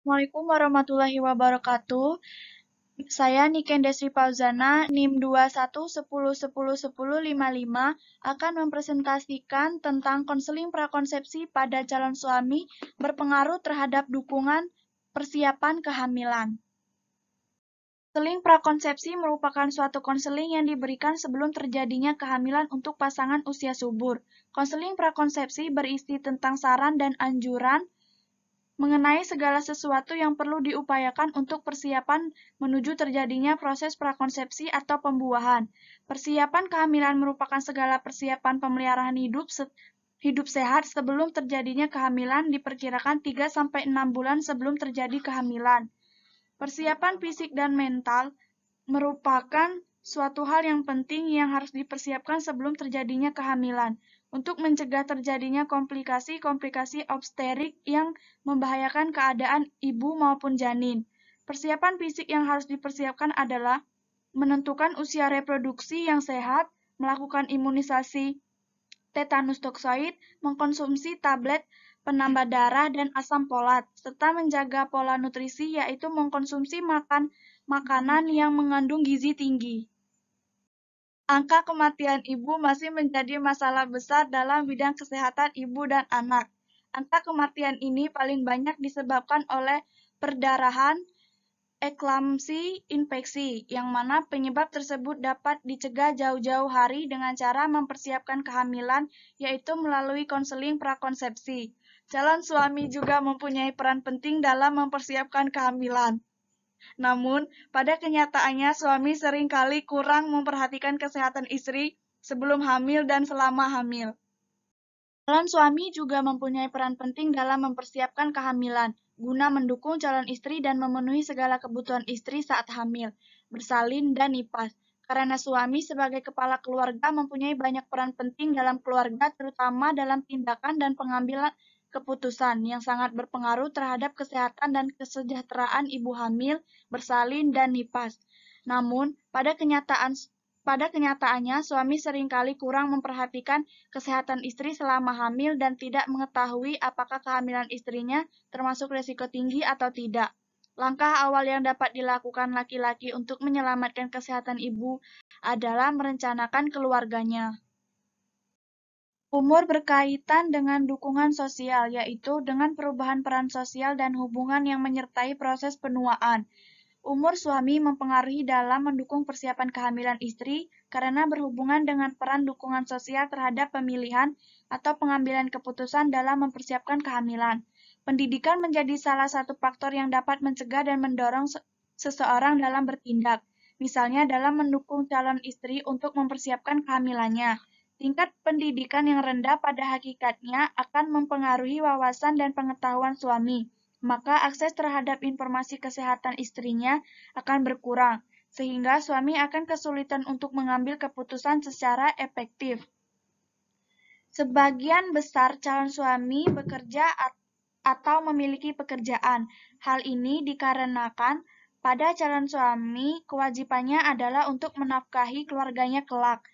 Assalamualaikum warahmatullahi wabarakatuh. Saya Niken Desri Fauzana, NIM 2110101055 akan mempresentasikan tentang konseling prakonsepsi pada calon suami berpengaruh terhadap dukungan persiapan kehamilan. Konseling prakonsepsi merupakan suatu konseling yang diberikan sebelum terjadinya kehamilan untuk pasangan usia subur. Konseling prakonsepsi berisi tentang saran dan anjuran mengenai segala sesuatu yang perlu diupayakan untuk persiapan menuju terjadinya proses prakonsepsi atau pembuahan. Persiapan kehamilan merupakan segala persiapan pemeliharaan hidup sehat sebelum terjadinya kehamilan, diperkirakan 3-6 bulan sebelum terjadi kehamilan. Persiapan fisik dan mental merupakan suatu hal yang penting yang harus dipersiapkan sebelum terjadinya kehamilan untuk mencegah terjadinya komplikasi-komplikasi obstetrik yang membahayakan keadaan ibu maupun janin. Persiapan fisik yang harus dipersiapkan adalah menentukan usia reproduksi yang sehat, melakukan imunisasi tetanus toksoid, mengkonsumsi tablet penambah darah dan asam folat, serta menjaga pola nutrisi yaitu mengkonsumsi makanan yang mengandung gizi tinggi. Angka kematian ibu masih menjadi masalah besar dalam bidang kesehatan ibu dan anak. Angka kematian ini paling banyak disebabkan oleh perdarahan, eklamsi, infeksi, yang mana penyebab tersebut dapat dicegah jauh-jauh hari dengan cara mempersiapkan kehamilan, yaitu melalui konseling prakonsepsi. Calon suami juga mempunyai peran penting dalam mempersiapkan kehamilan. Namun, pada kenyataannya suami seringkali kurang memperhatikan kesehatan istri sebelum hamil dan selama hamil. Calon suami juga mempunyai peran penting dalam mempersiapkan kehamilan, guna mendukung calon istri dan memenuhi segala kebutuhan istri saat hamil, bersalin, dan nifas. Karena suami sebagai kepala keluarga mempunyai banyak peran penting dalam keluarga, terutama dalam tindakan dan pengambilan keputusan yang sangat berpengaruh terhadap kesehatan dan kesejahteraan ibu hamil, bersalin, dan nifas. Namun, pada kenyataannya, suami seringkali kurang memperhatikan kesehatan istri selama hamil dan tidak mengetahui apakah kehamilan istrinya termasuk risiko tinggi atau tidak. Langkah awal yang dapat dilakukan laki-laki untuk menyelamatkan kesehatan ibu adalah merencanakan keluarganya. Umur berkaitan dengan dukungan sosial, yaitu dengan perubahan peran sosial dan hubungan yang menyertai proses penuaan. Umur suami mempengaruhi dalam mendukung persiapan kehamilan istri karena berhubungan dengan peran dukungan sosial terhadap pemilihan atau pengambilan keputusan dalam mempersiapkan kehamilan. Pendidikan menjadi salah satu faktor yang dapat mencegah dan mendorong seseorang dalam bertindak, misalnya dalam mendukung calon istri untuk mempersiapkan kehamilannya. Tingkat pendidikan yang rendah pada hakikatnya akan mempengaruhi wawasan dan pengetahuan suami, maka akses terhadap informasi kesehatan istrinya akan berkurang, sehingga suami akan kesulitan untuk mengambil keputusan secara efektif. Sebagian besar calon suami bekerja atau memiliki pekerjaan. Hal ini dikarenakan pada calon suami kewajibannya adalah untuk menafkahi keluarganya kelak.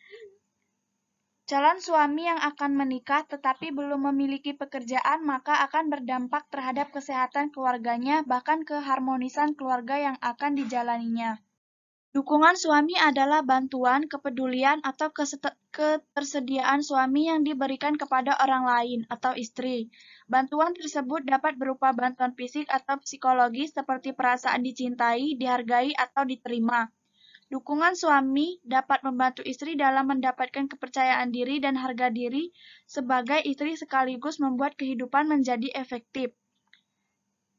Calon suami yang akan menikah tetapi belum memiliki pekerjaan maka akan berdampak terhadap kesehatan keluarganya bahkan keharmonisan keluarga yang akan dijalaninya. Dukungan suami adalah bantuan, kepedulian, atau ketersediaan suami yang diberikan kepada orang lain atau istri. Bantuan tersebut dapat berupa bantuan fisik atau psikologis seperti perasaan dicintai, dihargai, atau diterima. Dukungan suami dapat membantu istri dalam mendapatkan kepercayaan diri dan harga diri sebagai istri sekaligus membuat kehidupan menjadi efektif.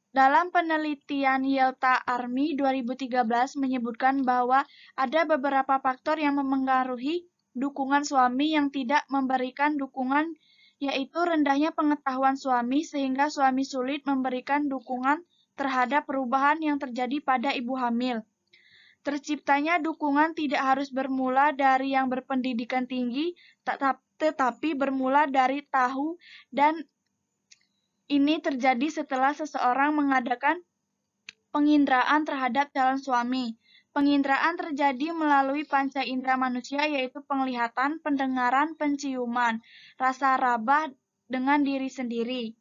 Dalam penelitian Yelta Army 2013 menyebutkan bahwa ada beberapa faktor yang memengaruhi dukungan suami yang tidak memberikan dukungan, yaitu rendahnya pengetahuan suami sehingga suami sulit memberikan dukungan terhadap perubahan yang terjadi pada ibu hamil. Terciptanya dukungan tidak harus bermula dari yang berpendidikan tinggi, tetapi bermula dari tahu, dan ini terjadi setelah seseorang mengadakan penginderaan terhadap calon suami. Penginderaan terjadi melalui panca indera manusia yaitu penglihatan, pendengaran, penciuman, rasa rabah dengan diri sendiri.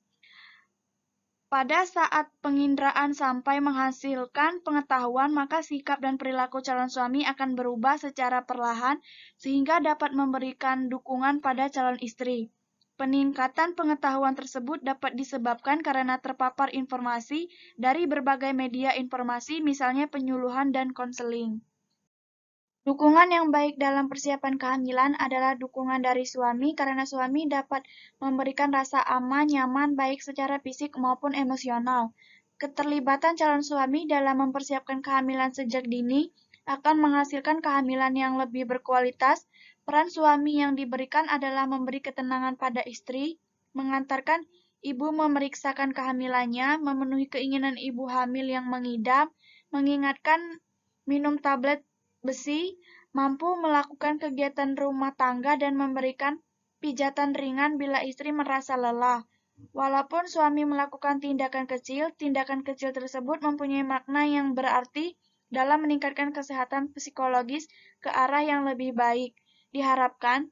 Pada saat penginderaan sampai menghasilkan pengetahuan, maka sikap dan perilaku calon suami akan berubah secara perlahan sehingga dapat memberikan dukungan pada calon istri. Peningkatan pengetahuan tersebut dapat disebabkan karena terpapar informasi dari berbagai media informasi, misalnya penyuluhan dan konseling. Dukungan yang baik dalam persiapan kehamilan adalah dukungan dari suami karena suami dapat memberikan rasa aman, nyaman, baik secara fisik maupun emosional. Keterlibatan calon suami dalam mempersiapkan kehamilan sejak dini akan menghasilkan kehamilan yang lebih berkualitas. Peran suami yang diberikan adalah memberi ketenangan pada istri, mengantarkan ibu memeriksakan kehamilannya, memenuhi keinginan ibu hamil yang mengidam, mengingatkan minum tablet besi, mampu melakukan kegiatan rumah tangga dan memberikan pijatan ringan bila istri merasa lelah. Walaupun suami melakukan tindakan kecil tersebut mempunyai makna yang berarti dalam meningkatkan kesehatan psikologis ke arah yang lebih baik. Diharapkan,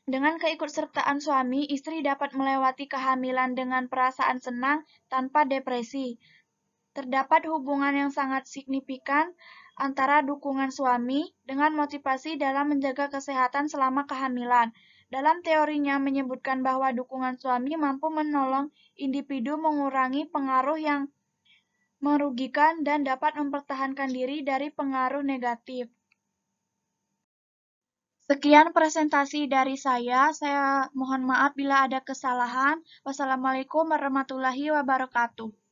dengan keikutsertaan suami, istri dapat melewati kehamilan dengan perasaan senang tanpa depresi. Terdapat hubungan yang sangat signifikan antara dukungan suami dengan motivasi dalam menjaga kesehatan selama kehamilan. Dalam teorinya menyebutkan bahwa dukungan suami mampu menolong individu mengurangi pengaruh yang merugikan dan dapat mempertahankan diri dari pengaruh negatif. Sekian presentasi dari saya mohon maaf bila ada kesalahan. Wassalamualaikum warahmatullahi wabarakatuh.